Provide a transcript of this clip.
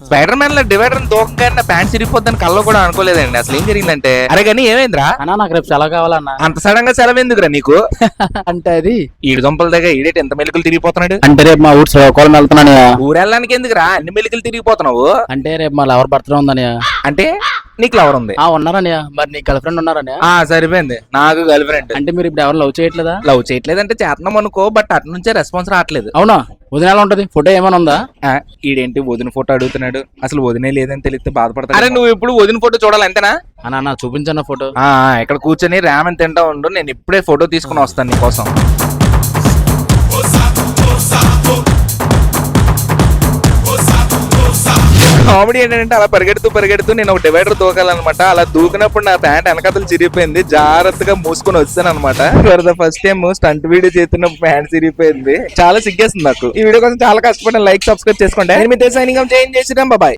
Spider man లో divider దూకంగా pant సిరిగిపోద్దని కల్లో కూడా అనుకోలేదండి. అసలు ఏం జరిగిందంటే, అరే కానీ ఏమైందిరా అన్నా నాకు రేపు సెలవు కావాలన్నా. అంత సడన్ గా సెలవు ఎందుకురా నీకు? అంటే అది ఈడు దుంపల దగ్గర ఈడేటి ఎంత మెలికలు తిరిగిపోతున్నాడు. అంటే రేపు మా ఊరు శ్రీకాకుళం వెళ్తున్నాను. ఊరెళ్ళడానికి ఎందుకురా అన్ని మెలికలు తిరిగిపోతున్నావు? అంటే రేపు మా లవర్ బర్త్డే ఉందని. అంటే నీకు లవర్ ఉంది? ఉన్నారని. మరి నీ గర్ల్ ఫ్రెండ్ ఉన్నారని. సరిపోయింది, నాకు గర్ల్ ఫ్రెండ్. అంటే మీరు ఇప్పుడు ఎవరు లవ్ చేయట్లేదా? లవ్ చేయట్లేదంటే చేతనం అనుకో, బట్ అటు నుంచే రెస్పాన్స్ రావట్లేదు. అవునా? వదిన ఎలా ఉంటది? ఫోటో ఏమైనా ఉందా? ఈడేంటి వదిన ఫోటో అడుగుతున్నాడు? అసలు వదినే లేదని తెలిస్తే బాధపడతాడు. అరే నువ్వు ఇప్పుడు వదిన ఫోటో చూడాలి అంతేనా? అన్న చూపించన్న ఫోటో. ఇక్కడ కూర్చొని రామన్ తింటా ఉండు, నేను ఇప్పుడే ఫోటో తీసుకుని వస్తాను నీకోసం. కామెడీ ఏంటంటే అలా పరిగెడుతూ నేను ఒక డివైడర్ దూకాలన్నమాట. అలా దూకినప్పుడు నా ప్యాంట్ వెనకతలు చిరిగిపోయింది. జాగ్రత్తగా మూసుకొని వచ్చాను అనమాట. ఫస్ట్ టైం స్టంట్ వీడియో చేస్తున్నప్పుడు ప్యాంట్ చిరిగిపోయింది. చాలా సిగ్గేస్తుంది నాకు. ఈ వీడియో కోసం చాలా కష్టపడి లైక్ సబ్స్క్రైబ్ చేసుకోండి. నేను మీ సైనింగ్ చేంజ్ చేసినాం. బాయ్.